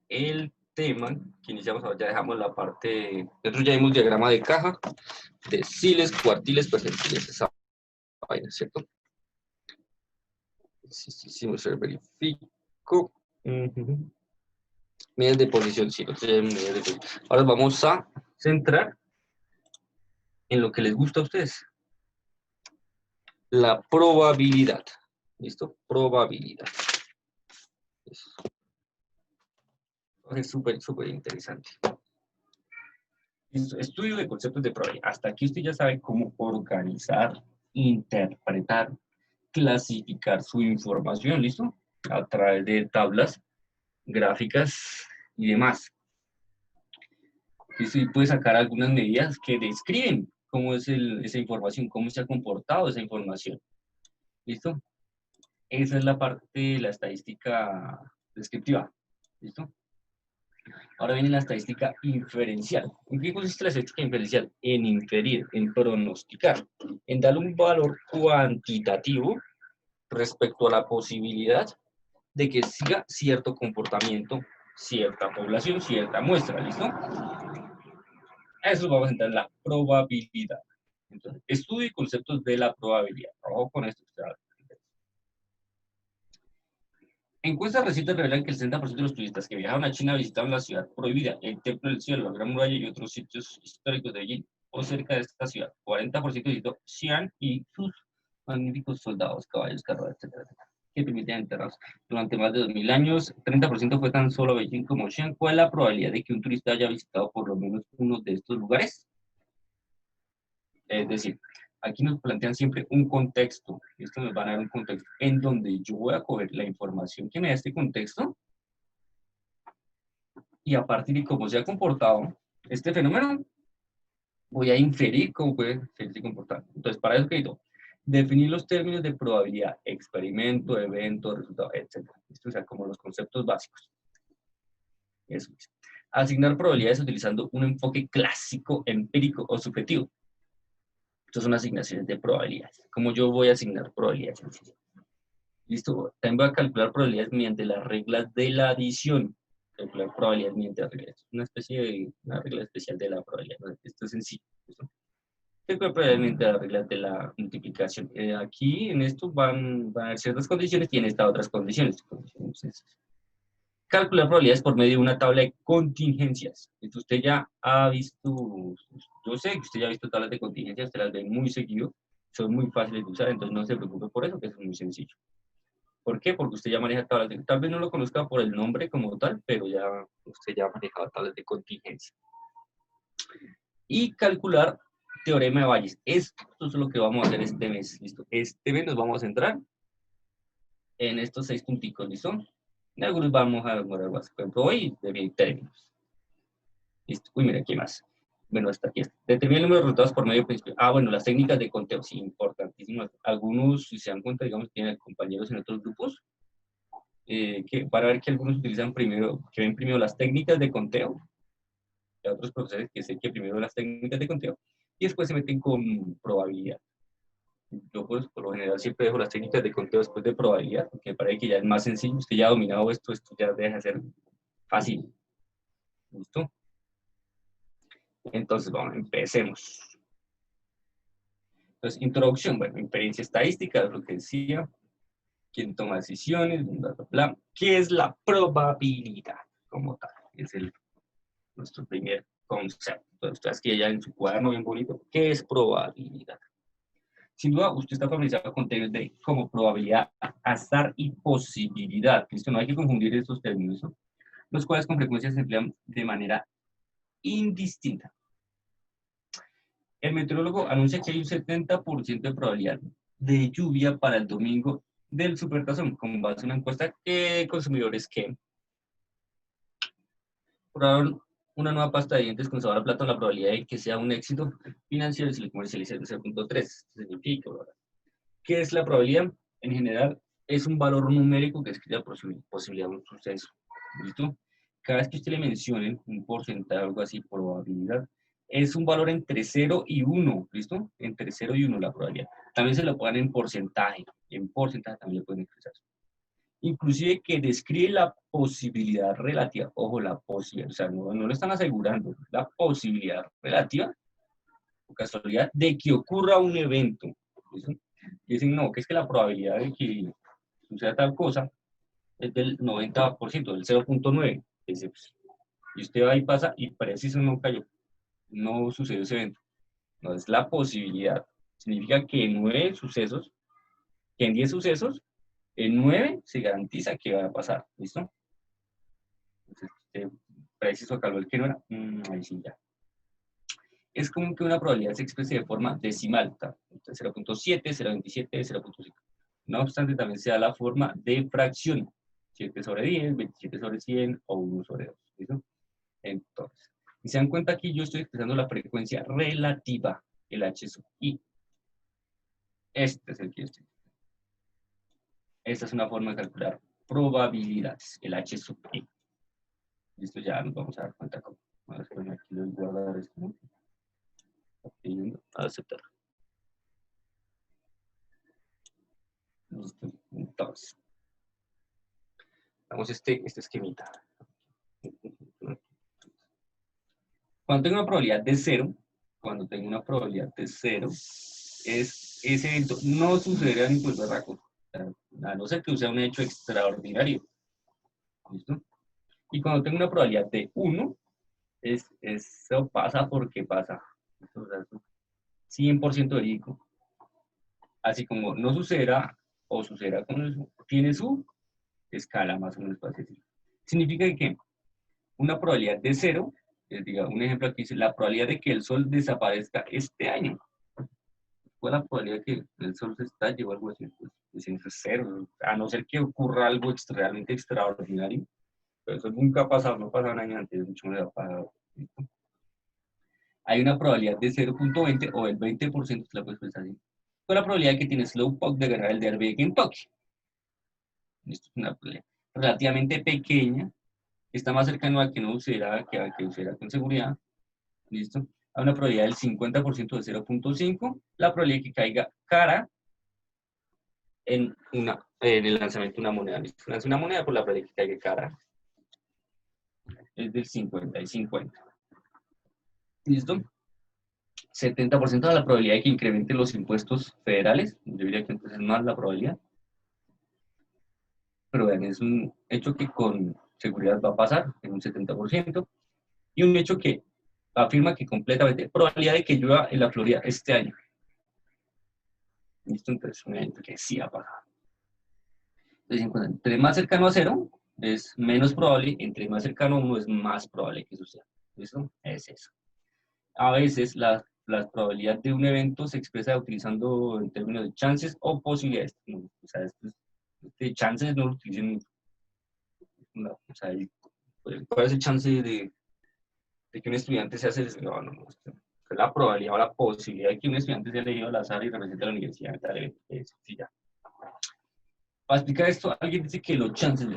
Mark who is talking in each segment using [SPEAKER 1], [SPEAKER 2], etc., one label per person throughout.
[SPEAKER 1] el tema que iniciamos ahora. Ya dejamos la parte, nosotros ya vimos diagrama de caja, deciles, cuartiles, percentiles, esa vaina, ¿cierto? Sí, verifico. Medidas de posición, sí, nosotros ya vimos medidas de posición. Ahora vamos a centrar en lo que les gusta a ustedes. La probabilidad. ¿Listo? Probabilidad. Es súper interesante. Estudio de conceptos de probabilidad. Hasta aquí usted ya sabe cómo organizar, interpretar, clasificar su información, ¿listo? A través de tablas, gráficas y demás. Y puede sacar algunas medidas que describen cómo es esa información, cómo se ha comportado esa información. ¿Listo? Esa es la parte de la estadística descriptiva. ¿Listo? Ahora viene la estadística inferencial. ¿En qué consiste la estadística inferencial? En inferir, en pronosticar, en darle un valor cuantitativo respecto a la posibilidad de que siga cierto comportamiento, cierta población, cierta muestra. ¿Listo? Eso vamos a entrar en la probabilidad. Entonces, estudio y conceptos de la probabilidad. Trabajo con esto. Encuestas recientes revelan que el 60% de los turistas que viajaron a China visitaron la ciudad prohibida, el Templo del Cielo, la Gran Muralla y otros sitios históricos de Beijing o cerca de esta ciudad. 40% visitó Xi'an y sus magníficos soldados, caballos, carros, etcétera, que permitían enterrados durante más de 2000 años. 30% fue tan solo Beijing como Xi'an. ¿Cuál es la probabilidad de que un turista haya visitado por lo menos uno de estos lugares? Es decir, aquí nos plantean siempre un contexto. Esto nos va a dar un contexto en donde yo voy a coger la información que me da este contexto y a partir de cómo se ha comportado este fenómeno, voy a inferir cómo puede seguirse comportando. Entonces, para eso, ¿qué digo? Definir los términos de probabilidad, experimento, evento, resultado, etc. Esto, o sea, como los conceptos básicos. Eso es. Asignar probabilidades utilizando un enfoque clásico, empírico o subjetivo. Estas son asignaciones de probabilidades. ¿Cómo yo voy a asignar probabilidades? Listo. También voy a calcular probabilidades mediante las reglas de la adición. Calcular probabilidades mediante las reglas. Una regla especial de la probabilidad. ¿No? Esto es sencillo. ¿Listo? Calcular probabilidades mediante las reglas de la multiplicación. Aquí en esto van a haber ciertas condiciones y en estas otras condiciones. Calcular probabilidades por medio de una tabla de contingencias. Esto usted ya ha visto, yo sé que usted ya ha visto tablas de contingencias, usted las ve muy seguido, son muy fáciles de usar, entonces no se preocupe por eso, que es muy sencillo. ¿Por qué? Porque usted ya maneja tablas de, tal vez no lo conozca por el nombre como tal, pero ya usted ya ha manejado tablas de contingencia. Y calcular teorema de Bayes. Esto es lo que vamos a hacer este mes, ¿listo? Este mes nos vamos a centrar en estos 6 punticos, ¿listo? En algunos vamos a demorar más. Por ejemplo, hoy de términos. Listo. Uy, mira, ¿qué más? Bueno, hasta aquí. Determina el número de resultados por medio principal. Bueno, las técnicas de conteo, sí, importantísimas. Algunos, si se dan cuenta, digamos, tienen compañeros en otros grupos, que para ver que algunos utilizan primero, que ven primero las técnicas de conteo, y otros profesores que sé que primero las técnicas de conteo, y después se meten con probabilidad. Yo, pues, por lo general, siempre dejo las técnicas de conteo después de probabilidad, porque me parece que ya es más sencillo. Usted ya ha dominado esto ya deja de ser fácil. ¿Listo? Entonces, vamos, empecemos. Entonces, introducción, bueno, experiencia estadística, es lo que decía. ¿Quién toma decisiones? Bla, bla, bla. ¿Qué es la probabilidad como tal? Es nuestro primer concepto. Entonces, ustedes que ya en su cuaderno bien bonito, ¿qué es probabilidad? Sin duda, usted está familiarizado con términos de como probabilidad, azar y posibilidad. Esto no hay que confundir estos términos, ¿no? Los cuales con frecuencia se emplean de manera indistinta. El meteorólogo anuncia que hay un 70% de probabilidad de lluvia para el domingo del Supertazón, con base en una encuesta que consumidores que probaron una nueva pasta de dientes con sabor a plátano, la probabilidad de que sea un éxito financiero si le comercializa es de 0.3. Significa, ¿verdad? ¿Qué es la probabilidad? En general, es un valor numérico que describe la posibilidad de un suceso. ¿Listo? Cada vez que usted le mencione un porcentaje, algo así, probabilidad, es un valor entre 0 y 1, ¿listo? Entre 0 y 1 la probabilidad. También se lo ponen en porcentaje también le pueden expresar. inclusive que describe la posibilidad relativa, ojo, la posibilidad, o sea, no lo están asegurando, la posibilidad relativa, o casualidad, de que ocurra un evento. ¿Listo? Dicen, no, que es que la probabilidad de que suceda tal cosa es del 90%, del 0.9. Dice, pues, y usted va y pasa y preciso no cayó, no sucedió ese evento. No es la posibilidad. Significa que en 9 sucesos, que en 10 sucesos, en 9 se garantiza que va a pasar. ¿Listo? Entonces, preciso acá el que no era. Ahí sí ya. Es como que una probabilidad se exprese de forma decimal. 0.7, 0.27, 0.5. No obstante, también se da la forma de fracción. 7 sobre 10, 27 sobre 100 o 1 sobre 2. ¿Listo? Entonces, y se dan cuenta aquí yo estoy expresando la frecuencia relativa, el H sub I. Este es el que yo estoy. Esta es una forma de calcular probabilidades, el H sub I. Listo, ya nos vamos a dar cuenta cómo. Vamos a poner aquí los guardadores. Aceptar. Listo. Entonces, vamos a este esquemita. Cuando tengo una probabilidad de 0, ese evento no sucederá en ningún berraco. A no ser que sea un hecho extraordinario. ¿Listo? Y cuando tengo una probabilidad de 1, eso pasa porque pasa. O sea, 100% verídico. Así como no sucederá o sucederá con eso, tiene su escala más o menos fácil. Significa que una probabilidad de 0, diga, un ejemplo aquí dice, la probabilidad de que el Sol desaparezca este año. ¿Cuál es la probabilidad de que el Sol se estalle o algo así? Pues es 0, a no ser que ocurra algo realmente extraordinario. Pero eso nunca ha pasado, no pasa un año antes, mucho me ha pasado. Hay una probabilidad de 0.20 o el 20%, la puedes pensar así, con la probabilidad de que tiene Slowpoke de ganar el derby de Kentucky. Esto es una probabilidad relativamente pequeña, está más cercano a que no usara, que a que usara con seguridad. ¿Listo? A una probabilidad del 50% de 0.5, la probabilidad de que caiga cara en el lanzamiento de una moneda. ¿Listo? Lanza una moneda por la probabilidad de que caiga cara. Es del 50 y 50. ¿Listo? 70% de la probabilidad de que incrementen los impuestos federales. Yo diría que entonces es más la probabilidad. Pero vean, es un hecho que con seguridad va a pasar en un 70%. Y un hecho que afirma que completamente probabilidad de que llueva en la Florida este año. ¿Listo? Entonces, un evento que sí ha pasado. Entonces, entre más cercano a 0 es menos probable, entre más cercano a 1 es más probable que suceda. ¿Listo? Es eso. A veces la probabilidad de un evento se expresa utilizando en términos de chances o posibilidades. No, o sea, este chances no lo utilicen mucho. No, o sea, ¿cuál es el chance de que un estudiante se hace? No, la probabilidad o la posibilidad de que un estudiante sea elegido al azar y represente a la universidad. Sí, ya. Para explicar esto, alguien dice que los chances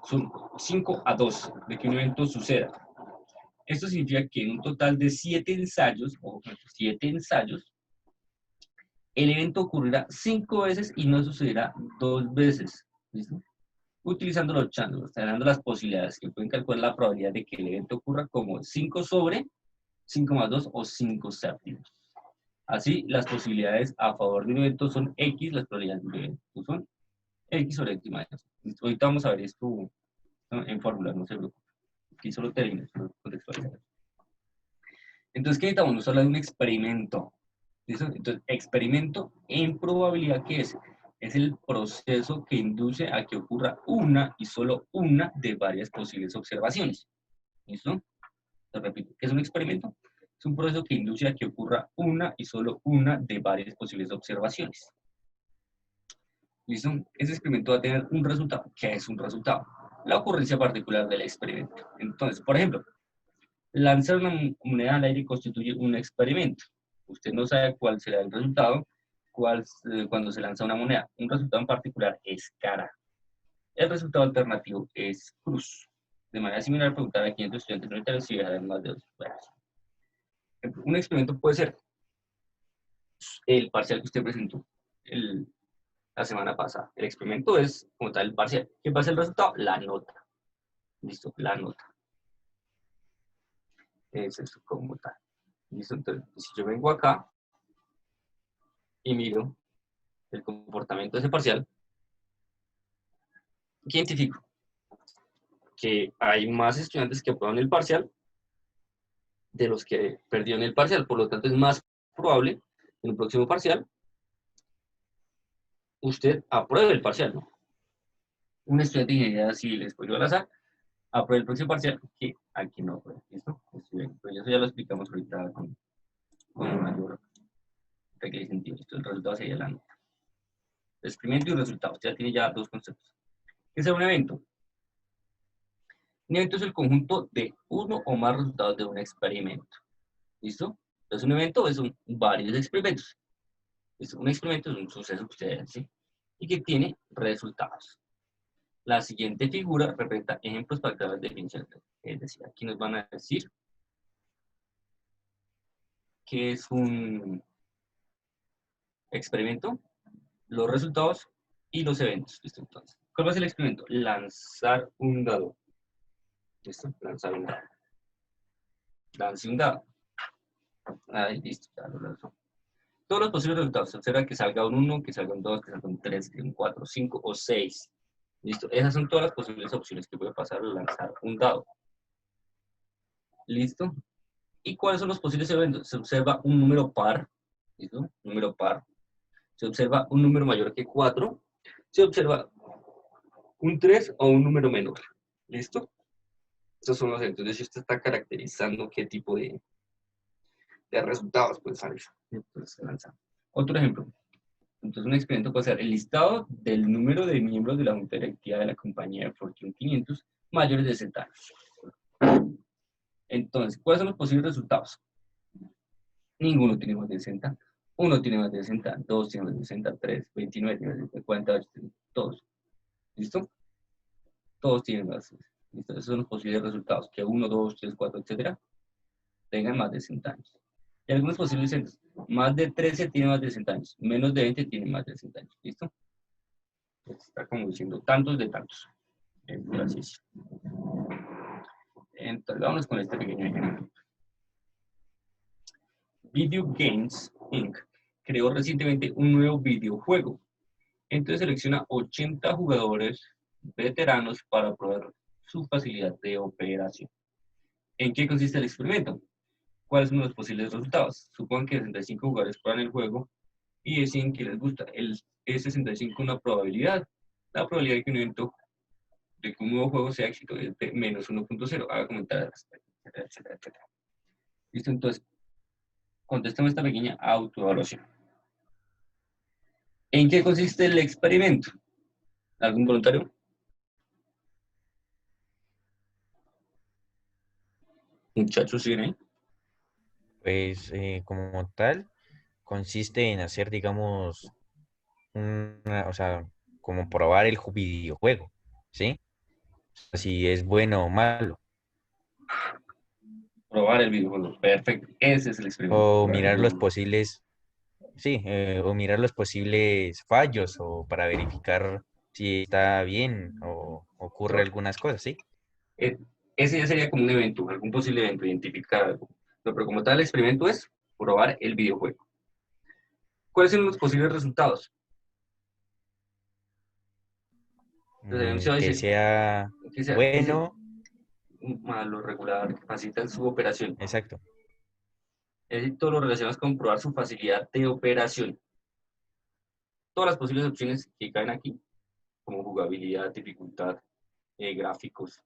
[SPEAKER 1] son 5 a 2 de que un evento suceda. Esto significa que en un total de 7 ensayos, o 7 ensayos, el evento ocurrirá 5 veces y no sucederá 2 veces. ¿Listo? Utilizando los chances, dando las posibilidades que pueden calcular la probabilidad de que el evento ocurra como 5 sobre 5 más 2 o 5 séptimos. Así, las posibilidades a favor de un evento son X, las probabilidades de un evento son X sobre X más. Ahorita vamos a ver esto en fórmulas, no se preocupe. Aquí solo términos, solo contextualizar. Entonces, ¿qué necesitamos? Nos habla de un experimento. ¿Listo? Entonces, experimento en probabilidad, ¿qué es? Es el proceso que induce a que ocurra una y solo una de varias posibles observaciones. ¿Listo? Te repito, ¿qué es un experimento? Es un proceso que induce a que ocurra una y solo una de varias posibles observaciones. ¿Listo? Ese experimento va a tener un resultado. ¿Qué es un resultado? La ocurrencia particular del experimento. Entonces, por ejemplo, lanzar una moneda al aire constituye un experimento. Usted no sabe cuál será el resultado cuando se lanza una moneda. Un resultado en particular es cara. El resultado alternativo es cruz. De manera similar, preguntar a 500 estudiantes universitarios si dejarán más de 2. Bueno, un experimento puede ser el parcial que usted presentó, la semana pasada. El experimento es como tal el parcial. ¿Qué va a ser el resultado? La nota. Listo, la nota. Es eso como tal. Listo, entonces, si yo vengo acá y miro el comportamiento de ese parcial, ¿qué identifico? Que hay más estudiantes que aprueban el parcial de los que perdieron el parcial. Por lo tanto, es más probable en un próximo parcial usted apruebe el parcial, ¿no? Un estudiante de ingeniería civil, escogió al azar, apruebe el próximo parcial que aquí no apruebe. ¿Listo? Pero eso ya lo explicamos ahorita con mayor regla y sentido. Esto el resultado sería la nota. Experimento y resultados. Ya tiene ya dos conceptos. ¿Qué es un evento? Un evento es el conjunto de uno o más resultados de un experimento. ¿Listo? Entonces, un evento son varios experimentos. ¿Listo? Un experimento es un suceso que ustedes ¿sí? Y que tiene resultados. La siguiente figura representa ejemplos para cada definición. Es decir, aquí nos van a decir qué es un experimento, los resultados y los eventos. ¿Listo? Entonces, ¿cuál va a ser el experimento? Lanzar un dado. ¿Listo? Lanzar un dado. Lance un dado. Ahí, listo, ya lo lanzó. Todos los posibles resultados. Se observa que salga un 1, que salga un 2, que salga un 3, que un 4, 5 o 6. Listo. Esas son todas las posibles opciones que puede pasar al lanzar un dado. Listo. ¿Y cuáles son los posibles eventos? Se observa un número par. ¿Listo? Número par. Se observa un número mayor que 4. Se observa un 3 o un número menor. ¿Listo? Estos son los eventos. Entonces, si usted está caracterizando qué tipo de resultados puede salir. Entonces, se lanza. Otro ejemplo. Entonces, un experimento puede ser el listado del número de miembros de la junta directiva de la compañía de Fortune 500 mayores de 60 años. Entonces, ¿cuáles son los posibles resultados? Ninguno tiene más de 60. Uno tiene más de 60. Dos tiene más de 60. Tres, 29, tiene más de 60, 48, todos. ¿Listo? Todos tienen más. ¿Listo? Esos son los posibles resultados. Que 1, 2, 3, 4, etcétera, tengan más de 60 años. Y algunos posibles centros. Más de 13 tienen más de 60 años. Menos de 20 tienen más de 60 años. ¿Listo? Está como diciendo tantos de tantos. Gracias. Entonces, vamos con este pequeño ejemplo. Video Games Inc. creó recientemente un nuevo videojuego. Entonces selecciona 80 jugadores veteranos para probar su facilidad de operación. ¿En qué consiste el experimento? ¿Cuáles son los posibles resultados? Supongan que 65 jugadores prueban el juego y deciden que les gusta. Es 65 una probabilidad. La probabilidad de que un evento, de que un nuevo juego sea éxito es de menos 1.0. Haga comentarios al respecto, etcétera, etcétera, etcétera. ¿Listo? Entonces, contestemos esta pequeña autoevaluación. ¿En qué consiste el experimento? ¿Algún voluntario? Muchachos, ¿siguen ahí?
[SPEAKER 2] Pues como tal, consiste en hacer, digamos, o sea, como probar el videojuego, ¿sí? Si es bueno o malo,
[SPEAKER 1] Probar el videojuego. Perfecto. Ese es el experimento.
[SPEAKER 2] o
[SPEAKER 1] Probar el
[SPEAKER 2] mirar los
[SPEAKER 1] videojuego.
[SPEAKER 2] posibles, sí, o mirar los posibles fallos, o para verificar si está bien o ocurre
[SPEAKER 1] So,
[SPEAKER 2] algunas cosas, ¿sí?
[SPEAKER 1] eh, ese ya sería como un evento, algún posible evento, identificar algo. No, pero como tal, el experimento es probar el videojuego. ¿Cuáles son los posibles resultados? Entonces, se va a
[SPEAKER 2] Que
[SPEAKER 1] decir
[SPEAKER 2] sea
[SPEAKER 1] que sea
[SPEAKER 2] bueno,
[SPEAKER 1] malo, regular, que facilitan su operación.
[SPEAKER 2] exacto.
[SPEAKER 1] Es decir, todo lo relacionado con probar su facilidad de operación. Todas las posibles opciones que caen aquí, como jugabilidad, dificultad, gráficos,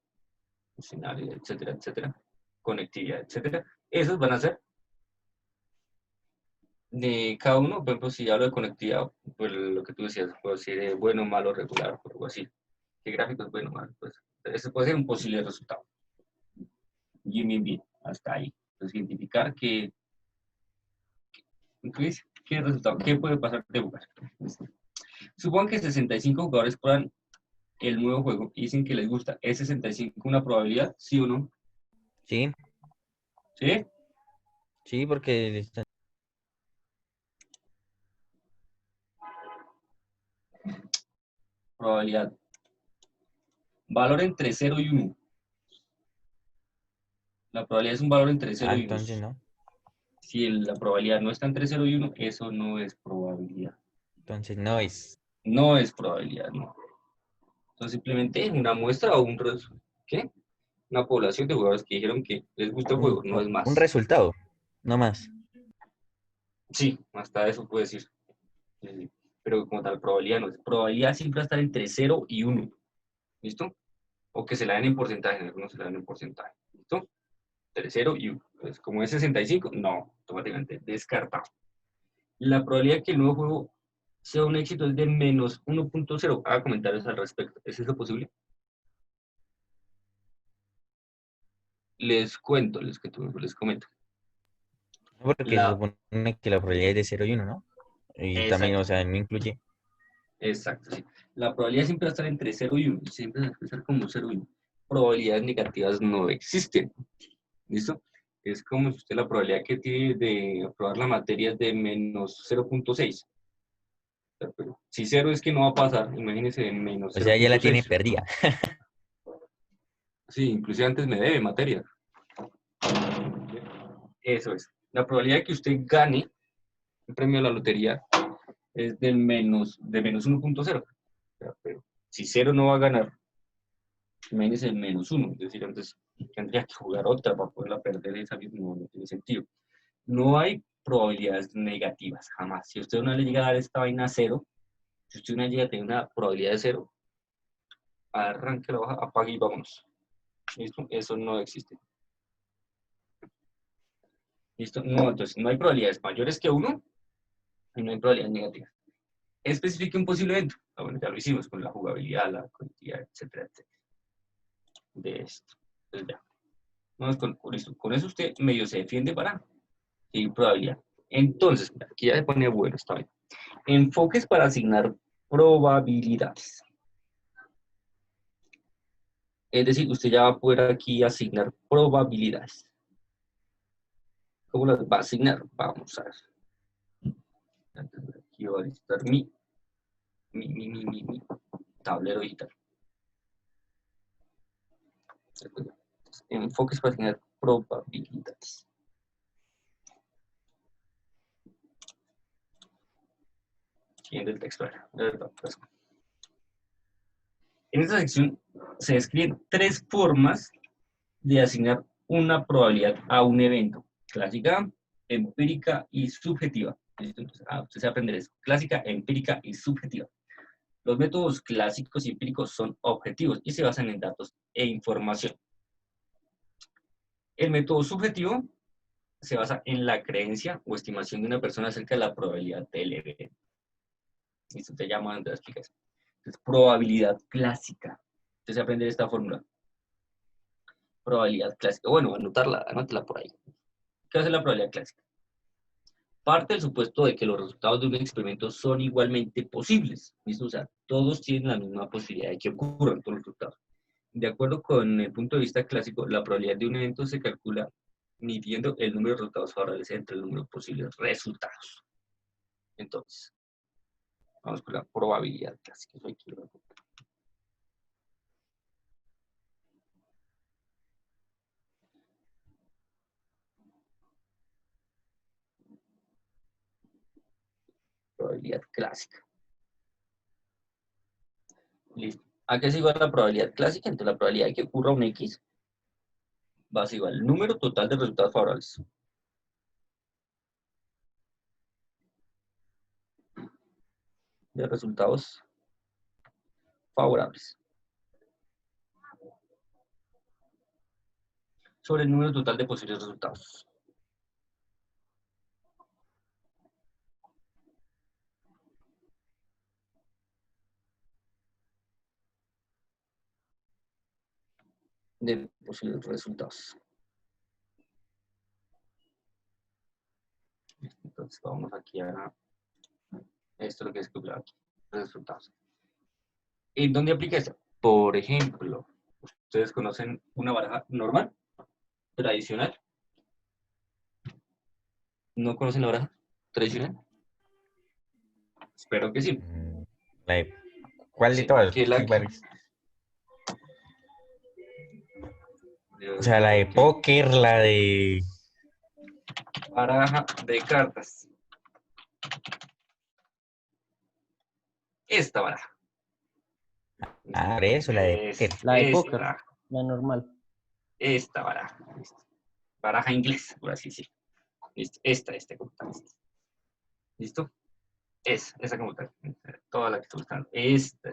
[SPEAKER 1] escenario, etcétera, etcétera, conectividad, etcétera, esos van a ser de cada uno. Por ejemplo, si hablo de conectividad, pues lo que tú decías, puede ser bueno, malo, regular, o algo así. ¿Qué gráfico es bueno, malo? Pues ese puede ser un posible resultado. Bien, bien, bien, hasta ahí. Entonces, identificar qué resultado, qué puede pasar de jugar. Supongan que 65 jugadores prueban el nuevo juego y dicen que les gusta. ¿Es 65 una probabilidad? ¿Sí o no?
[SPEAKER 2] Sí,
[SPEAKER 1] ¿Sí?
[SPEAKER 2] sí, porque
[SPEAKER 1] Probabilidad. Valor entre 0 y 1. La probabilidad es un valor entre 0 y 1.
[SPEAKER 2] Entonces no.
[SPEAKER 1] Si la probabilidad no está entre 0 y 1, eso no es probabilidad.
[SPEAKER 2] Entonces no es.
[SPEAKER 1] No es probabilidad, no. Entonces simplemente una muestra o ¿qué? Una población de jugadores que dijeron que les gusta el juego, no es
[SPEAKER 2] Un
[SPEAKER 1] más.
[SPEAKER 2] resultado, no más.
[SPEAKER 1] Sí, hasta eso puede decir. Sí. Pero como tal, probabilidad no es. Probabilidad siempre va a estar entre 0 y 1. ¿Listo? O que se la den en porcentaje, en algunos se la dan en porcentaje. ¿Listo? Entre 0 y 1. Entonces, como es 65, no, automáticamente descartado. La probabilidad de que el nuevo juego sea un éxito es de menos 1.0. Haga comentarios al respecto. ¿Es eso posible? Les cuento, les comento.
[SPEAKER 2] Porque se
[SPEAKER 1] La,
[SPEAKER 2] supone que la probabilidad es de 0 y 1, ¿no? Y también, o
[SPEAKER 1] exacto,
[SPEAKER 2] sea, no incluye.
[SPEAKER 1] exacto, sí. La probabilidad siempre va a estar entre 0 y 1. Siempre va a estar como 0 y 1. Probabilidades negativas no existen. ¿Listo? Es como si usted la probabilidad que tiene de aprobar la materia es de menos 0.6. Pero si 0 es que no va a pasar, imagínese menos
[SPEAKER 2] O sea, ya la tiene
[SPEAKER 1] 0.6.
[SPEAKER 2] perdida.
[SPEAKER 1] Sí, inclusive antes me debe materia. Eso es. La probabilidad de que usted gane un premio a la lotería es de menos 1.0. Pero si 0 no va a ganar, imagínese el menos 1. Es decir, antes tendría que jugar otra para poderla perder. Esa misma no tiene sentido. No hay probabilidades negativas, jamás. Si usted no le llega a dar esta vaina a 0, si usted no llega a tener una probabilidad de 0, arranque la hoja, apague y vámonos. ¿Listo? Eso no existe. ¿Listo? No, entonces no hay probabilidades mayores que 1 y no hay probabilidades negativas. Especifique un posible evento. Ah, bueno, ya lo hicimos con la jugabilidad, la cantidad, etcétera, etcétera. De esto. Entonces ya. Vamos listo. Con eso usted medio se defiende para y probabilidad. Entonces, aquí ya se pone bueno, está bien. Enfoques para asignar probabilidades. Es decir, usted ya va a poder aquí asignar probabilidades. ¿Cómo las va a asignar? Vamos a ver. Aquí voy a listar mi tablero digital. Enfoques para asignar probabilidades. Siguiente el texto. En esta sección se describen 3 formas de asignar una probabilidad a un evento. Clásica, empírica y subjetiva. Entonces, usted se va a aprender eso. Clásica, empírica y subjetiva. Los métodos clásicos y empíricos son objetivos y se basan en datos e información. El método subjetivo se basa en la creencia o estimación de una persona acerca de la probabilidad del evento. Esto te llama antes de explicación. Entonces, probabilidad clásica. Entonces, aprender esta fórmula. Probabilidad clásica. Bueno, anótala por ahí. ¿Qué hace la probabilidad clásica? Parte del supuesto de que los resultados de un experimento son igualmente posibles. ¿Listo? O sea, todos tienen la misma posibilidad de que ocurran todos los resultados. De acuerdo con el punto de vista clásico, la probabilidad de un evento se calcula midiendo el número de resultados favorables entre el número de posibles resultados. Entonces, vamos con la probabilidad clásica. Probabilidad clásica. Listo. ¿A qué es igual la probabilidad clásica? Entonces, la probabilidad de que ocurra un X va a ser igual al número total de resultados favorables. De resultados favorables. Sobre el número total de posibles resultados. De posibles resultados. Entonces, vamos aquí a esto lo que es calcular aquí. Resultados. ¿En dónde aplica esto? Por ejemplo, ustedes conocen una baraja normal, tradicional. ¿No conocen la baraja tradicional? Espero que sí.
[SPEAKER 2] La de ¿Cuál de
[SPEAKER 1] Sí,
[SPEAKER 2] todas?
[SPEAKER 1] que la
[SPEAKER 2] Hay
[SPEAKER 1] que...
[SPEAKER 2] varias. O
[SPEAKER 1] Dios
[SPEAKER 2] sea, la
[SPEAKER 1] mío,
[SPEAKER 2] de
[SPEAKER 1] ¿qué?
[SPEAKER 2] póker, la de...
[SPEAKER 1] Baraja de cartas. Esta baraja.
[SPEAKER 2] Ah,
[SPEAKER 1] ¿Listo?
[SPEAKER 2] por eso, la de póker.
[SPEAKER 3] La de póker,
[SPEAKER 1] Esta,
[SPEAKER 3] la normal.
[SPEAKER 1] esta baraja. ¿Listo? Baraja inglesa, por así decirlo. ¿Listo? Esta como tal. ¿Listo? Esa como tal. Toda la que estoy buscando. Esta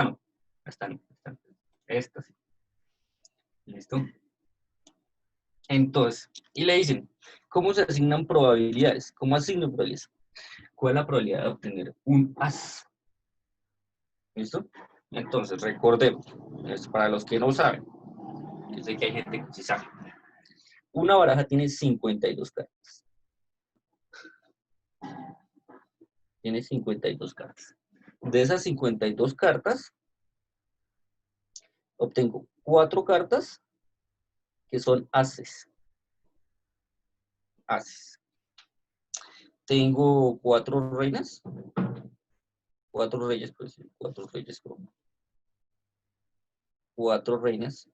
[SPEAKER 1] no. Esta no. Esta sí. ¿Listo? Entonces, y le dicen, ¿cómo se asignan probabilidades? ¿Cómo asignan probabilidades? ¿Cuál es la probabilidad de obtener un as? ¿Listo? Entonces, recordemos, es para los que no saben, yo sé que hay gente que sí sabe. Una baraja tiene 52 cartas. Tiene 52 cartas. De esas 52 cartas, obtengo 4 cartas que son ases. Ases. Tengo 4 reinas. 4 reyes, pues 4 reyes. 4 reinas.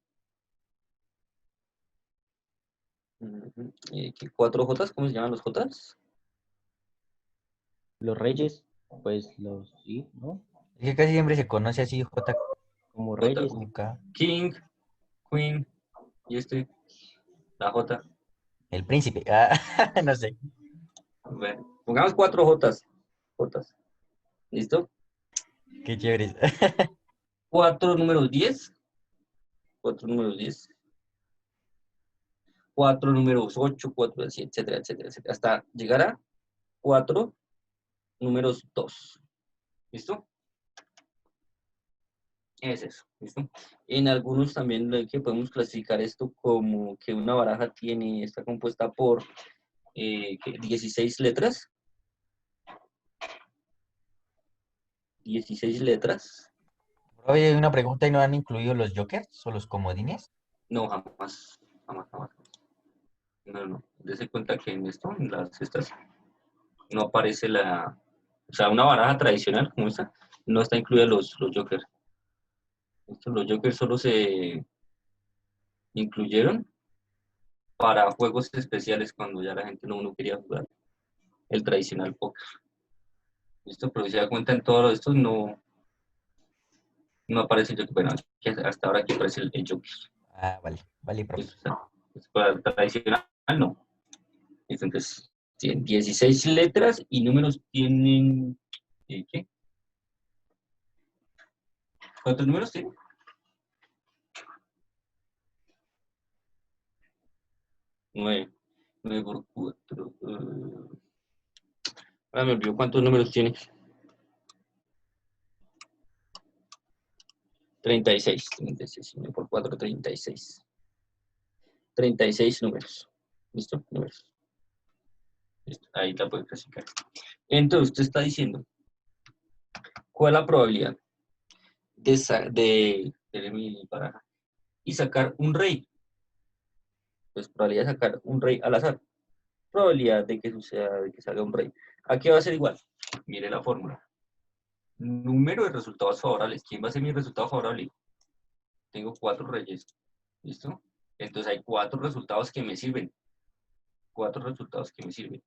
[SPEAKER 1] 4 jotas, ¿cómo se llaman los jotas?
[SPEAKER 3] Los reyes, pues los, sí, ¿no?
[SPEAKER 2] Es que casi siempre se conoce así, J
[SPEAKER 3] Como
[SPEAKER 1] Jota,
[SPEAKER 3] reyes.
[SPEAKER 2] con K.
[SPEAKER 1] King, Queen, y la J.
[SPEAKER 2] El príncipe. Ah, no sé.
[SPEAKER 1] Bueno, pongamos 4 Jotas. Jotas. ¿Listo?
[SPEAKER 2] Qué chévere.
[SPEAKER 1] 4 números 10. 4 números 10. 4 números 8, 4, etcétera, etcétera, etcétera. Hasta llegar a 4 números 2. ¿Listo? Es eso. ¿Listo? En algunos también que podemos clasificar esto como que una baraja está compuesta por 16 letras. 16 letras.
[SPEAKER 2] Oye, hay una pregunta y no han incluido los jokers o los comodines.
[SPEAKER 1] No, jamás. Jamás, jamás. No, no. Dese cuenta que en esto, en las estas, no aparece o sea, una baraja tradicional como esta, no está incluida los jokers. Los jokers solo se incluyeron para juegos especiales cuando ya la gente no quería jugar el tradicional póker. ¿Listo? Pero si se da cuenta en todos estos no aparece el joker. Bueno, hasta ahora aquí aparece el joker.
[SPEAKER 2] Ah, vale, vale, profe.
[SPEAKER 1] ¿Listo? O sea, para el tradicional no. Entonces, tienen 16 letras y números tienen, ¿qué? ¿Cuántos números tienen? 9. 9 por 4. Ahora me olvidó cuántos números tiene. 36. 36. 9 por 4, 36. 36 números. ¿Listo? Números. ¿Listo? Ahí la puedes clasificar. Entonces, usted está diciendo, ¿cuál es la probabilidad de tener mi baraja y sacar un rey? Pues probabilidad de sacar un rey al azar. Probabilidad de que suceda, de que salga un rey. Aquí va a ser igual. Mire la fórmula. Número de resultados favorables. ¿Quién va a ser mi resultado favorable? Tengo 4 reyes. ¿Listo? Entonces hay 4 resultados que me sirven. 4 resultados que me sirven.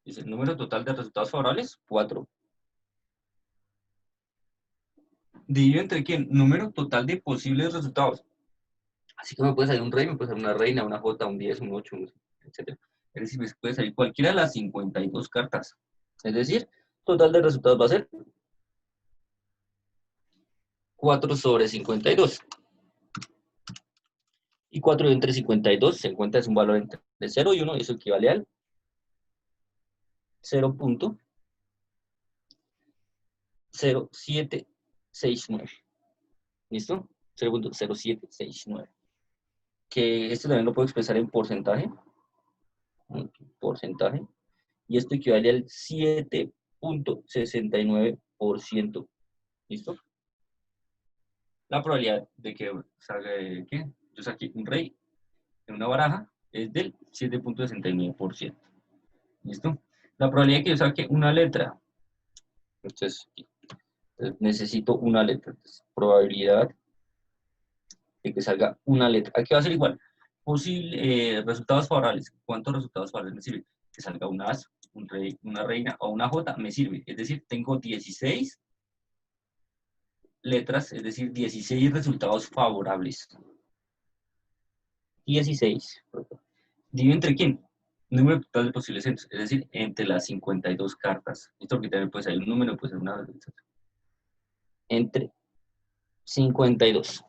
[SPEAKER 1] Dice el número total de resultados favorables, 4. Dividido entre quién? Número total de posibles resultados. Así que me puede salir un rey, me puede salir una reina, una jota, un 10, un 8, etc. Es decir, me puede salir cualquiera de las 52 cartas. Es decir, total de resultados va a ser 4 sobre 52. Y 4 entre 52 se encuentra es un valor entre 0 y 1, eso equivale al 0.0769. ¿Listo? 0.0769. Que esto también lo puedo expresar en porcentaje. Porcentaje. Y esto equivale al 7.69%. ¿Listo? La probabilidad de que salga, ¿qué? Yo saqué un rey en una baraja es del 7.69%. ¿Listo? La probabilidad de que yo saque una letra Entonces, necesito una letra. Entonces, probabilidad de que salga una letra. Aquí va a ser igual. Posible, resultados favorables. ¿Cuántos resultados favorables me sirve? Que salga un as, un rey, una reina o una J me sirve. Es decir, tengo 16 letras, es decir, 16 resultados favorables. 16. ¿Divido entre quién? Número total de posibles centros, es decir, entre las 52 cartas. Esto que también puede ser un número, puede ser una... Entre 52.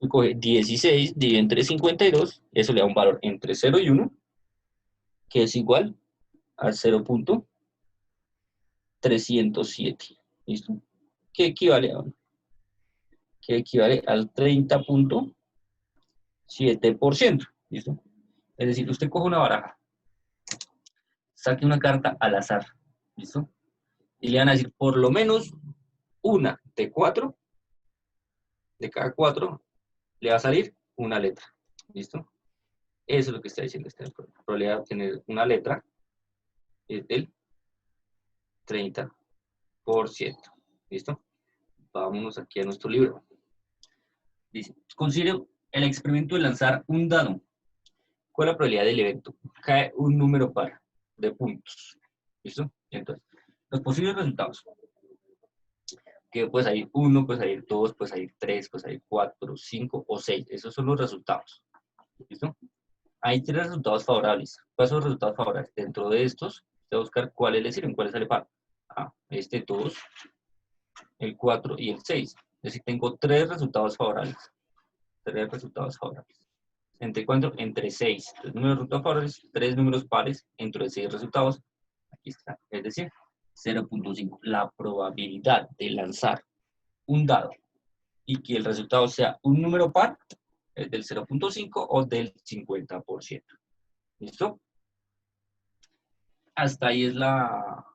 [SPEAKER 1] Y coge 16, divide entre 52, eso le da un valor entre 0 y 1, que es igual a 0.307. ¿Listo? Que equivale al 30.7%. ¿Listo? Es decir, usted coge una baraja, saque una carta al azar. ¿Listo? Y le van a decir por lo menos una de cada cuatro, le va a salir una letra. ¿Listo? Eso es lo que está diciendo este problema. La probabilidad de obtener una letra es del 30%. ¿Listo? Vámonos aquí a nuestro libro. Dice, considere el experimento de lanzar un dado. ¿Cuál es la probabilidad del evento? Cae un número par de puntos. ¿Listo? Entonces, los posibles resultados. Que puede salir 1, puede salir 2, puede salir 3, puede salir 4, 5 o 6. Esos son los resultados. ¿Listo? Hay 3 resultados favorables. ¿Cuáles son los resultados favorables? Dentro de estos, voy a buscar cuáles le sirven, cuáles sale par. Este 2, el 4 y el 6. Es decir, tengo 3 resultados favorables. 3 resultados favorables. ¿Entre cuánto? Entre 6. 3 números resultados favorables, 3 números pares, entre 6 resultados. Aquí está. Es decir, 0.5. La probabilidad de lanzar un dado y que el resultado sea un número par es del 0.5 o del 50%. ¿Listo? Hasta ahí es la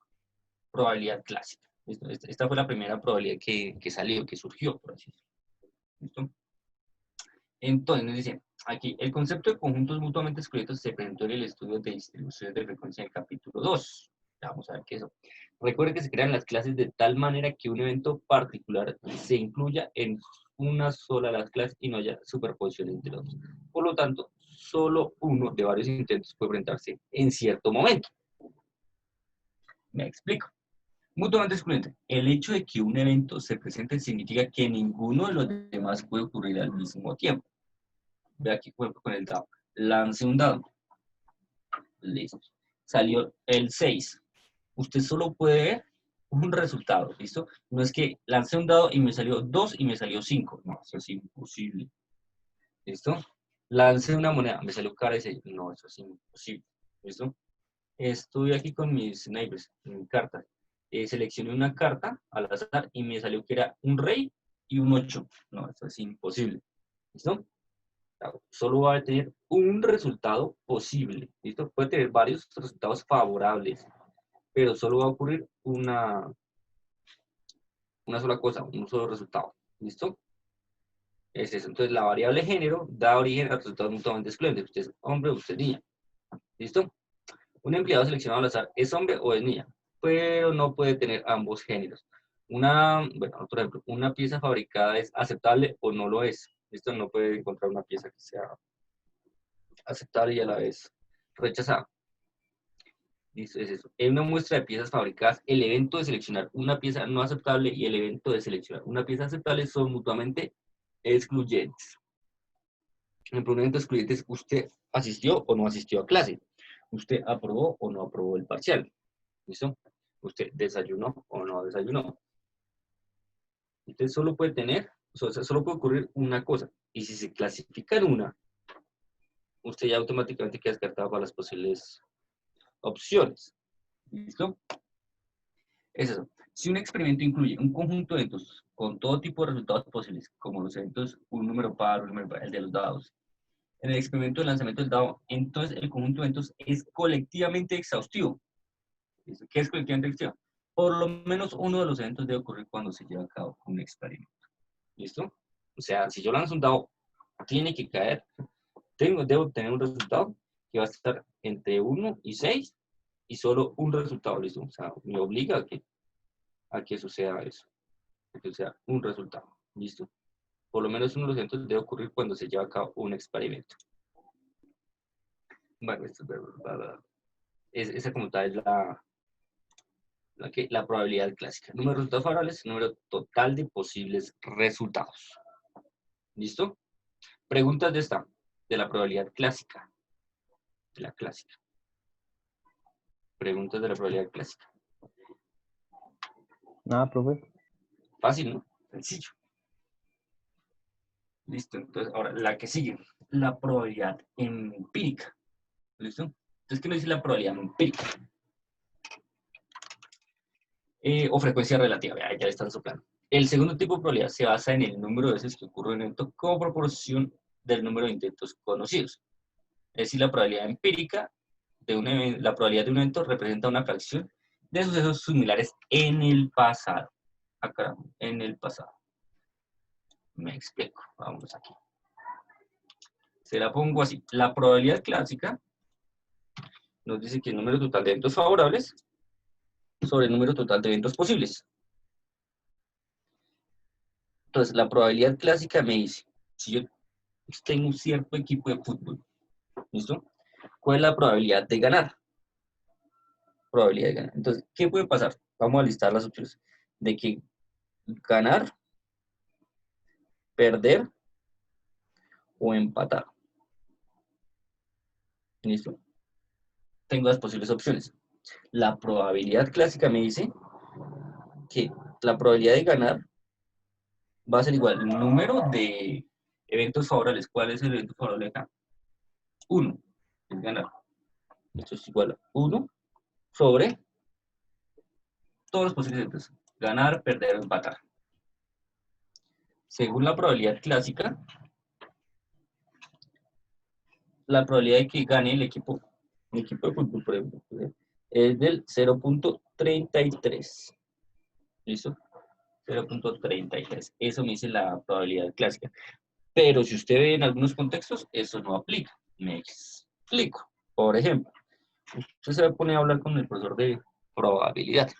[SPEAKER 1] probabilidad clásica. ¿Listo? Esta fue la primera probabilidad que salió, que surgió, por así decirlo. ¿Listo? Entonces, nos dice, aquí, el concepto de conjuntos mutuamente excluyentes se presentó en el estudio de distribuciones de frecuencia en el capítulo 2. Vamos a ver qué es eso. Recuerde que se crean las clases de tal manera que un evento particular se incluya en una sola de las clases y no haya superposición entre los dos. Por lo tanto, solo uno de varios intentos puede presentarse en cierto momento. Me explico. Mutuamente excluyente. El hecho de que un evento se presente significa que ninguno de los demás puede ocurrir al mismo tiempo. Ve aquí, por ejemplo, con el dado. Lance un dado. Listo. Salió el 6. Usted solo puede ver un resultado, ¿listo? No es que lancé un dado y me salió 2 y me salió 5. No, eso es imposible. ¿Listo? Lancé una moneda, me salió cara y 6. No, eso es imposible. ¿Listo? Estuve aquí con mis naipes, en mi carta. Seleccioné una carta al azar y me salió que era un rey y un 8. No, eso es imposible. ¿Listo? Solo va a tener un resultado posible. ¿Listo? Puede tener varios resultados favorables, pero solo va a ocurrir una sola cosa, un solo resultado. ¿Listo? Es eso. Entonces, la variable género da origen a resultados mutuamente excluyentes. Usted es hombre o usted es niña. ¿Listo? Un empleado seleccionado al azar es hombre o es niña, pero no puede tener ambos géneros. Bueno, otro ejemplo, una pieza fabricada es aceptable o no lo es. Esto no puede encontrar una pieza que sea aceptable y a la vez rechazada. Listo, es eso. En una muestra de piezas fabricadas, el evento de seleccionar una pieza no aceptable y el evento de seleccionar una pieza aceptable son mutuamente excluyentes. En el evento excluyentes, ¿usted asistió o no asistió a clase? ¿Usted aprobó o no aprobó el parcial? ¿Listo? ¿Usted desayunó o no desayunó? Usted solo puede tener, o sea, solo puede ocurrir una cosa. Y si se clasifica en una, usted ya automáticamente queda descartado para las posibles opciones. ¿Listo? Es eso. Si un experimento incluye un conjunto de eventos con todo tipo de resultados posibles, como los eventos, un número par, el de los dados, en el experimento de lanzamiento del dado, entonces el conjunto de eventos es colectivamente exhaustivo. ¿Qué es colectivamente exhaustivo? Por lo menos uno de los eventos debe ocurrir cuando se lleva a cabo un experimento. ¿Listo? O sea, si yo lanzo un dado, tiene que caer, debo tener un resultado que va a estar entre 1 y 6 y solo un resultado, ¿listo? O sea, me obliga a que a que suceda eso, a que sea un resultado. ¿Listo? Por lo menos uno de los eventos debe ocurrir cuando se lleva a cabo un experimento. Bueno, esa como tal es la probabilidad clásica. Número de resultados favorables, número total de posibles resultados. ¿Listo? Preguntas de la probabilidad clásica. De la clásica. Preguntas de la probabilidad clásica.
[SPEAKER 3] Nada, profe.
[SPEAKER 1] Fácil, ¿no? Sencillo. Listo, entonces ahora la que sigue, la probabilidad empírica. ¿Listo? Entonces, ¿qué nos dice la probabilidad empírica? O frecuencia relativa, ya le están soplando. El segundo tipo de probabilidad se basa en el número de veces que ocurre un evento como proporción del número de intentos conocidos. Es decir, la probabilidad empírica la probabilidad de un evento representa una fracción de sucesos similares en el pasado. Acá, en el pasado. Me explico, vamos aquí. Se la pongo así. La probabilidad clásica nos dice que el número total de eventos favorables sobre el número total de eventos posibles. Entonces, la probabilidad clásica me dice, si yo tengo un cierto equipo de fútbol, ¿listo? ¿Cuál es la probabilidad de ganar? Probabilidad de ganar. Entonces, ¿qué puede pasar? Vamos a listar las opciones. De que ganar, perder o empatar. ¿Listo? Tengo las posibles opciones. La probabilidad clásica me dice que la probabilidad de ganar va a ser igual al número de eventos favorables. ¿Cuál es el evento favorable acá? 1 es ganar. Esto es igual a 1 sobre todos los posibles eventos. Ganar, perder o empatar. Según la probabilidad clásica, la probabilidad de que gane el equipo de fútbol, por ejemplo, es del 0.33. ¿Listo? 0.33. Eso me dice la probabilidad clásica. Pero si usted ve en algunos contextos, eso no aplica. Me explico. Por ejemplo, usted se va a poner a hablar con el profesor de probabilidad.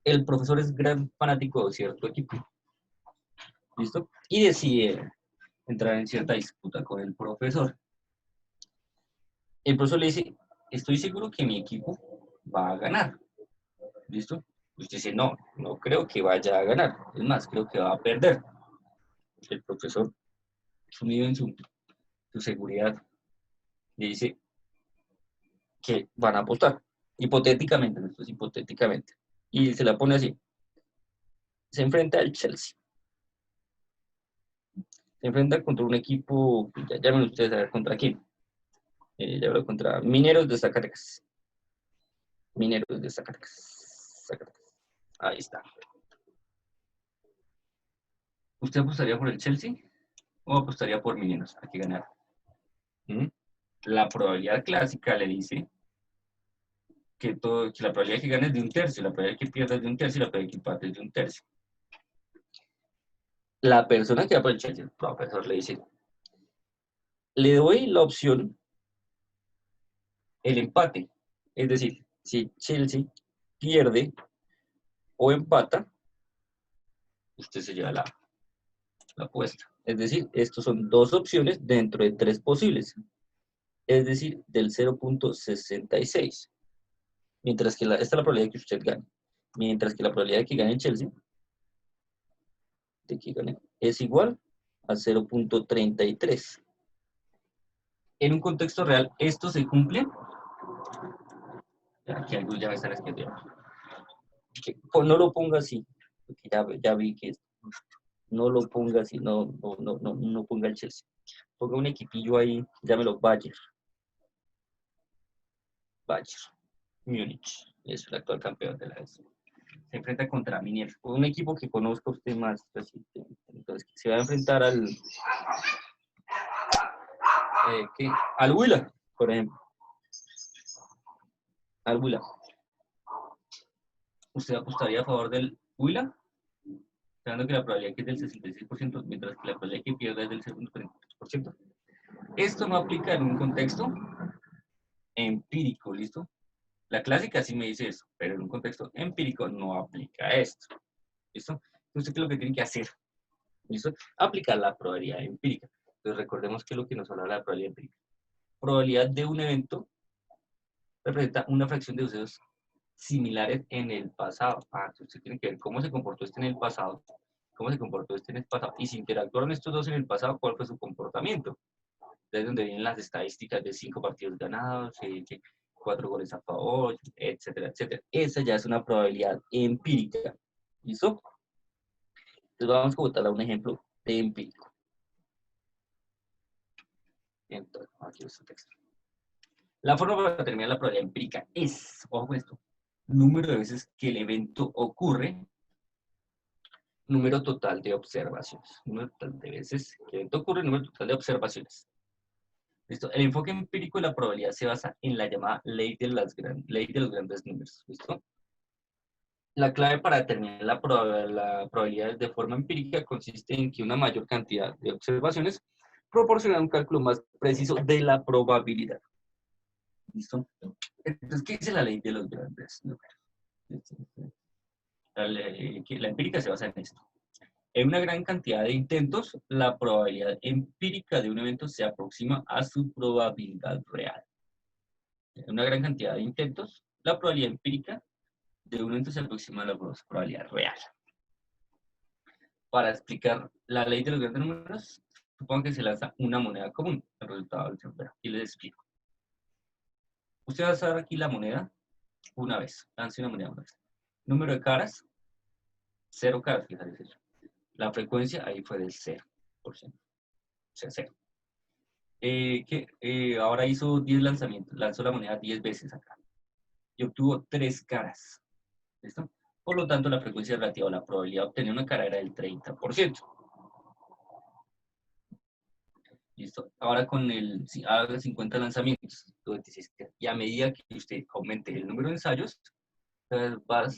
[SPEAKER 1] El profesor es gran fanático de cierto equipo. ¿Listo? Y decide entrar en cierta disputa con el profesor. El profesor le dice, estoy seguro que mi equipo va a ganar. ¿Listo? Usted dice, no, no creo que vaya a ganar. Es más, creo que va a perder. El profesor, sumido en su seguridad, le dice que van a apostar. Hipotéticamente, esto es hipotéticamente. Y se la pone así. Se enfrenta al Chelsea. Se enfrenta contra un equipo, ya llamen ustedes a ver contra quién. Ya veo contra Mineros de Zacatecas. Mineros de Zacatecas. Ahí está. ¿Usted apostaría por el Chelsea o apostaría por Mineros a que ganara? ¿Mm? La probabilidad clásica le dice que la probabilidad de que gane es de un tercio, la probabilidad de que pierda es de un tercio y la probabilidad de que empate es de un tercio. La persona que va por el Chelsea, el profesor le dice, le doy la opción, el empate. Es decir, si Chelsea pierde o empata, usted se lleva la apuesta. Es decir, estos son dos opciones dentro de tres posibles. Es decir, del 0.66. Mientras que esta es la probabilidad de que usted gane. Mientras que la probabilidad de que gane Chelsea es igual a 0.33. En un contexto real, ¿esto se cumple? Aquí algo ya me están escribiendo. Pues no lo ponga así, porque ya vi que no lo ponga así, no ponga el Chelsea. Ponga un equipillo ahí, llámelo Bayern. Múnich, es el actual campeón de la S. Se enfrenta contra Minier, un equipo que conozca usted más recientemente. Entonces, se va a enfrentar al Huila, por ejemplo. Al Huila. ¿Usted apostaría a favor del Huila? Sabiendo que la probabilidad que es del 66%, mientras que la probabilidad que pierda es del 0.43%. Esto no aplica en un contexto empírico, ¿listo? La clásica sí me dice eso, pero en un contexto empírico no aplica esto. ¿Listo? Entonces, ¿qué es lo que tienen que hacer? ¿Listo? Aplicar la probabilidad empírica. Entonces, recordemos que es lo que nos habla la probabilidad empírica. Probabilidad de un evento representa una fracción de sucesos similares en el pasado. Entonces usted tiene que ver cómo se comportó este en el pasado, cómo se comportó este en el pasado, y si interactuaron estos dos en el pasado, cuál fue su comportamiento. Desde donde vienen las estadísticas de 5 partidos ganados, 4 goles a favor, etcétera, etcétera. Esa ya es una probabilidad empírica. ¿Listo? Entonces vamos a botar un ejemplo de empírico. Entonces, aquí está el texto. La forma para determinar la probabilidad empírica es, ojo con esto, número de veces que el evento ocurre, número total de observaciones. Número total de veces que el evento ocurre, número total de observaciones. ¿Listo? El enfoque empírico de la probabilidad se basa en la llamada ley de los grandes números. ¿Listo? La clave para determinar la probabilidad de forma empírica consiste en que una mayor cantidad de observaciones proporciona un cálculo más preciso de la probabilidad. ¿Listo? Entonces, ¿qué dice la ley de los grandes números? La empírica se basa en esto. En una gran cantidad de intentos, la probabilidad empírica de un evento se aproxima a su probabilidad real. En una gran cantidad de intentos, la probabilidad empírica de un evento se aproxima a la probabilidad real. Para explicar la ley de los grandes números, supongo que se lanza una moneda común. El resultado del sombrero. Y les explico. Usted va a usar aquí la moneda una vez. Lance una moneda una vez. Número de caras, 0 caras, fíjate. La frecuencia ahí fue del 0%. O sea, 0. Ahora hizo 10 lanzamientos. Lanzó la moneda 10 veces acá. Y obtuvo 3 caras. ¿Listo? Por lo tanto, la frecuencia relativa a la probabilidad de obtener una cara era del 30%. ¿Listo? Ahora con haga 50 lanzamientos, 26, y a medida que usted aumente el número de ensayos, va a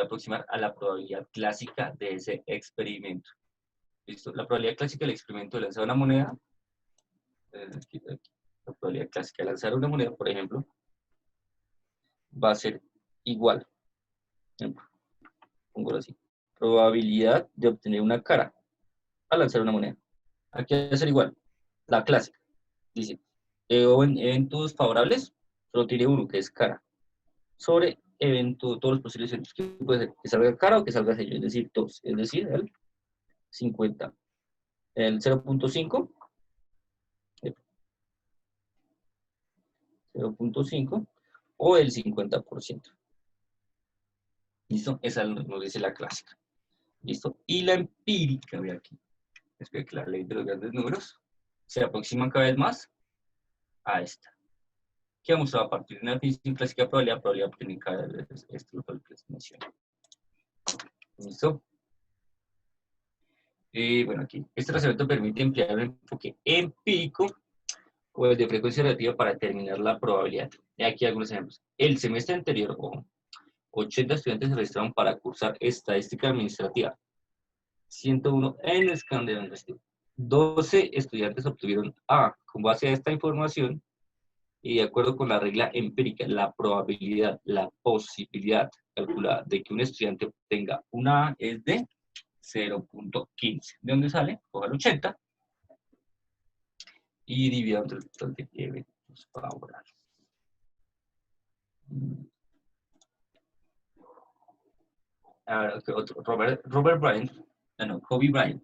[SPEAKER 1] aproximar a la probabilidad clásica de ese experimento. ¿Listo? La probabilidad clásica del experimento de lanzar una moneda, la probabilidad clásica de lanzar una moneda, por ejemplo, va a ser igual. Pongo así. Probabilidad de obtener una cara al lanzar una moneda. Aquí va a ser igual. La clásica. Dice, en eventos favorables, solo tiene uno, que es cara. Sobre todos los posibles eventos, que puede ser que salga cara o que salga sello, es decir, todos. Es decir, el 50. El 0.5, 0.5 o el 50%. ¿Listo? Esa nos dice la clásica. ¿Listo? Y la empírica, ve aquí. Espera que la ley de los grandes números se aproximan cada vez más a esta. Que vamos a partir de una definición clásica de probabilidad de obtener cada vez esto que les mencioné. ¿Listo? Bueno, aquí. Este razonamiento permite emplear un enfoque empírico o el de frecuencia relativa para determinar la probabilidad. Y aquí algunos ejemplos. El semestre anterior, 80 estudiantes se registraron para cursar estadística administrativa. 101 en el escáner de universidad. 12 estudiantes obtuvieron A. Con base a esta información y de acuerdo con la regla empírica, la probabilidad, la posibilidad calculada de que un estudiante obtenga una A es de 0.15. ¿De dónde sale? Coja el 80 y divida entre el total de eventos favorables. Robert Bryant, Kobe Bryant,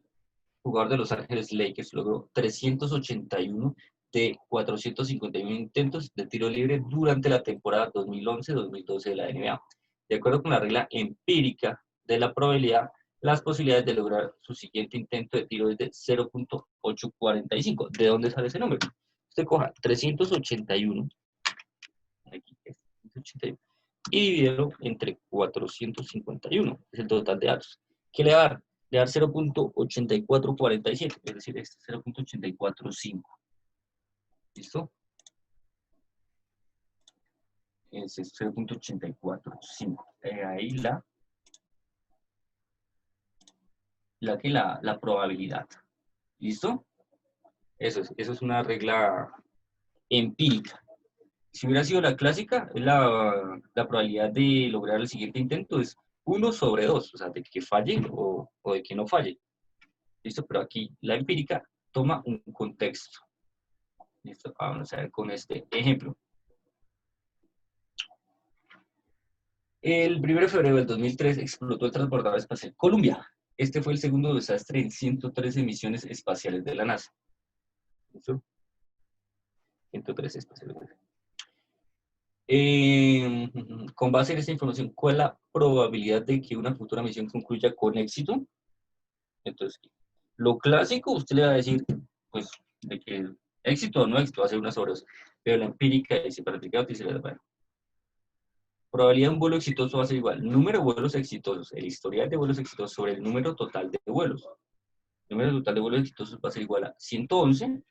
[SPEAKER 1] jugador de Los Ángeles Lakers, logró 381 de 451 intentos de tiro libre durante la temporada 2011-2012 de la NBA. De acuerdo con la regla empírica de la probabilidad, las posibilidades de lograr su siguiente intento de tiro es de 0.845. ¿De dónde sale ese número? Usted coja 381, aquí es 381, y divídelo entre 451, es el total de datos. ¿Qué le va a dar? Le va a dar 0.8447, es decir, este 0.845. ¿Listo? Ese es 0.845. Ahí la probabilidad. ¿Listo? Eso es una regla empírica. Si hubiera sido la clásica, la probabilidad de lograr el siguiente intento es 1/2, o sea, de que falle o de que no falle. ¿Listo? Pero aquí la empírica toma un contexto. ¿Listo? Vamos a ver con este ejemplo. El 1 de febrero del 2003 explotó el transbordador espacial Columbia. Este fue el segundo desastre en 113 misiones espaciales de la NASA. ¿Listo? 113 espaciales. Con base en esta información, ¿cuál es la probabilidad de que una futura misión concluya con éxito? Entonces, lo clásico, usted le va a decir, pues, de que éxito o no éxito, va a ser una sobre dos. Pero la empírica dice, para aplicar, dice, bueno, probabilidad de un vuelo exitoso va a ser igual. Número de vuelos exitosos, el historial de vuelos exitosos sobre el número total de vuelos. El número total de vuelos exitosos va a ser igual a 111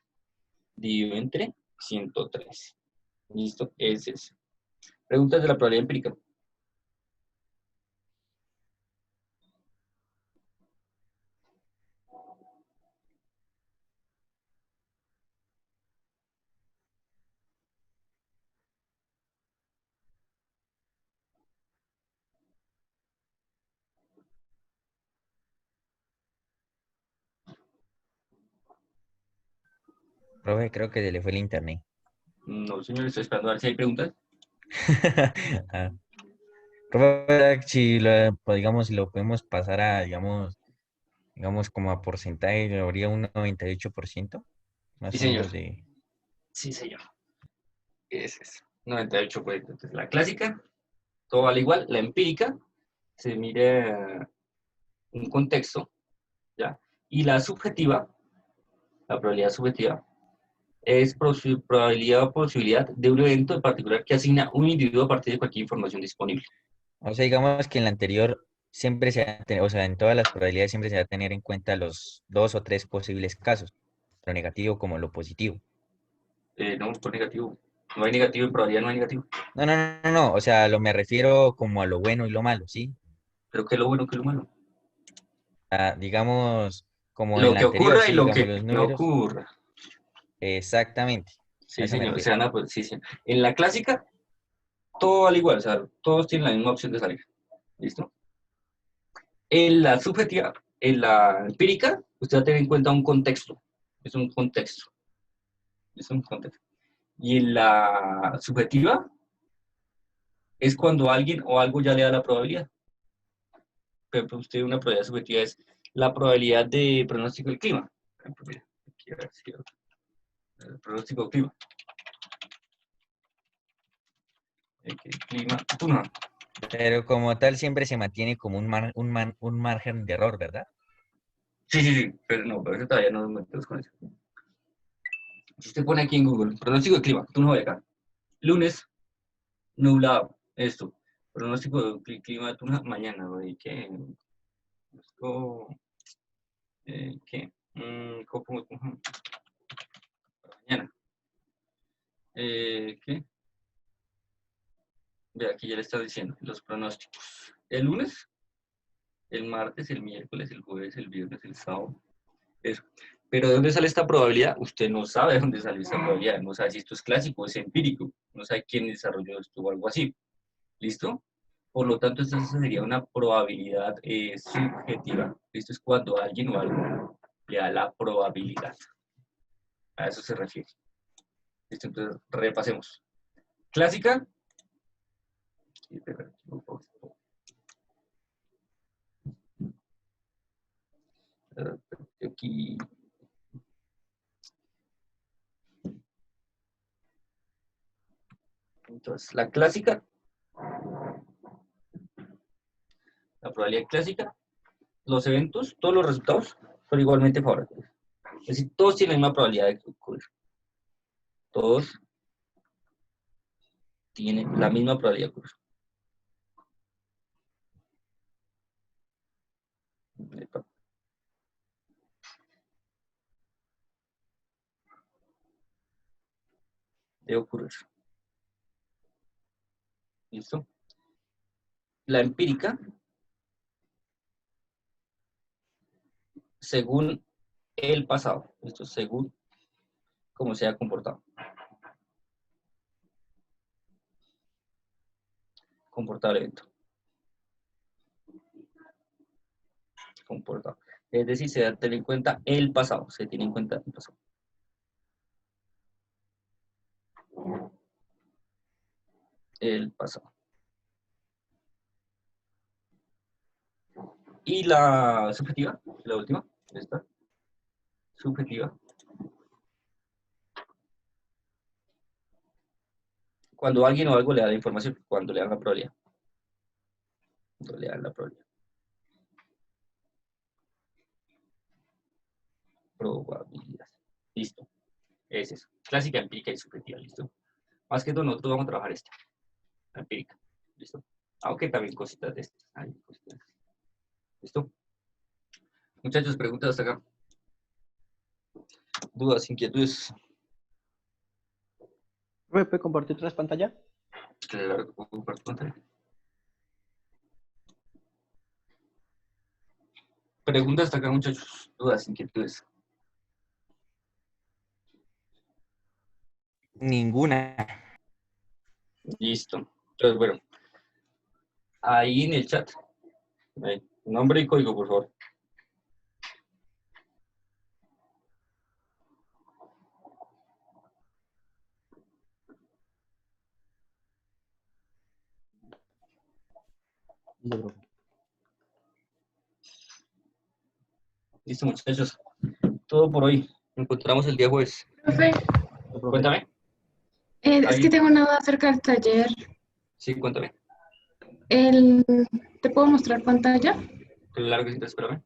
[SPEAKER 1] dividido entre 113. ¿Listo? Es eso. Preguntas de la probabilidad empírica.
[SPEAKER 2] Profe, creo que se le fue el internet.
[SPEAKER 1] No, señor, estoy esperando a ver si hay preguntas.
[SPEAKER 2] Ah, profe, si lo, pues, digamos, si lo podemos pasar a, digamos, como a porcentaje, habría un 98%,
[SPEAKER 1] Sí,
[SPEAKER 2] más o
[SPEAKER 1] señor.
[SPEAKER 2] menos de...
[SPEAKER 1] Sí, señor. Ese es 98, pues. Entonces, la clásica, todo vale igual. La empírica, se mira un contexto, ¿ya? Y la subjetiva, la probabilidad subjetiva, es probabilidad o posibilidad de un evento en particular que asigna un individuo a partir de cualquier información disponible.
[SPEAKER 2] O sea, digamos que en la anterior siempre se va a tener, o sea, en todas las probabilidades siempre se va a tener en cuenta los dos o tres posibles casos, lo negativo como lo positivo.
[SPEAKER 1] No, por negativo. No hay negativo, en probabilidad no hay negativo.
[SPEAKER 2] No, no, no, no, no, o sea, me refiero como a lo bueno y lo malo, ¿sí?
[SPEAKER 1] Pero ¿qué es lo bueno, qué es lo malo?
[SPEAKER 2] Ah, digamos, como en
[SPEAKER 1] Lo
[SPEAKER 2] la
[SPEAKER 1] que
[SPEAKER 2] anterior,
[SPEAKER 1] ocurra y
[SPEAKER 2] sí,
[SPEAKER 1] lo
[SPEAKER 2] digamos
[SPEAKER 1] que
[SPEAKER 2] los
[SPEAKER 1] no
[SPEAKER 2] números,
[SPEAKER 1] ocurra.
[SPEAKER 2] exactamente, a
[SPEAKER 1] Sí,
[SPEAKER 2] eso me
[SPEAKER 1] señor. O
[SPEAKER 2] refiero.
[SPEAKER 1] sea, no, pues, sí, sí. En la clásica, todo vale igual. O sea, todos tienen la misma opción de salir. ¿Listo? En la subjetiva, en la empírica, usted va a tener en cuenta un contexto. Es un contexto. Es un contexto. Y en la subjetiva es cuando alguien o algo ya le da la probabilidad. Por ejemplo, usted una probabilidad subjetiva es la probabilidad de pronóstico del clima. Por ejemplo, mira, aquí a ver si el pronóstico del clima. Que el clima, no.
[SPEAKER 2] Pero como tal siempre se mantiene como un margen de error, ¿verdad?
[SPEAKER 1] Sí, sí, sí, pero no, pero eso todavía no nos metemos con eso. Si usted pone aquí en Google, pronóstico del clima, tú no ves acá. Lunes, nublado, esto. Pronóstico del clima de Tuna mañana, güey, ¿qué? Esto, ¿qué? ¿Cómo, mañana. ¿Qué? Ve, aquí ya le está diciendo los pronósticos. El lunes, el martes, el miércoles, el jueves, el viernes, el sábado. Eso. Pero ¿de dónde sale esta probabilidad? Usted no sabe de dónde sale esta probabilidad. No sabe si esto es clásico o es empírico. No sabe quién desarrolló esto o algo así. ¿Listo? Por lo tanto, esta sería una probabilidad subjetiva. Esto es cuando alguien o algo le da la probabilidad. A eso se refiere. ¿Listo? Entonces, repasemos. Clásica. Aquí. Entonces, la clásica, la probabilidad clásica, los eventos, todos los resultados son igualmente favorables. Es decir, todos tienen la misma probabilidad de ocurrir. Todos tienen la misma probabilidad de ocurrir. De ocurrir. ¿Listo? La empírica, según el pasado. Esto según cómo se ha comportado. Comportado el evento. Comportado. Es decir, se da tener en cuenta el pasado. Se tiene en cuenta el pasado. El pasado. Y la subjetiva, la última, esta. Subjetiva. Cuando alguien o algo le da la información, cuando le dan la probabilidad. Cuando le dan la probabilidad. Probabilidad. Listo. Es eso. Clásica, empírica y subjetiva. Listo. Más que todo, nosotros vamos a trabajar esta. La empírica. Listo. Aunque también cositas de estas. Hay cositas de estas. ¿Listo? Muchachos, preguntas hasta acá. ¿Dudas, inquietudes?
[SPEAKER 3] ¿Puede compartir otra pantalla?
[SPEAKER 1] Claro que puedo compartir pantalla. Preguntas hasta acá, muchachos. ¿Dudas, inquietudes?
[SPEAKER 2] Ninguna.
[SPEAKER 1] Listo. Entonces, bueno. Ahí en el chat. Ahí, nombre y código, por favor.
[SPEAKER 3] Dice, profe.
[SPEAKER 1] Listo, muchachos. Todo por hoy. Nos encontramos el día jueves.
[SPEAKER 4] Profe,
[SPEAKER 3] Profe.
[SPEAKER 1] Cuéntame.
[SPEAKER 4] es que tengo una duda acerca del taller.
[SPEAKER 1] Sí, cuéntame.
[SPEAKER 4] ¿Te puedo mostrar pantalla?
[SPEAKER 1] Claro que sí, te espérame.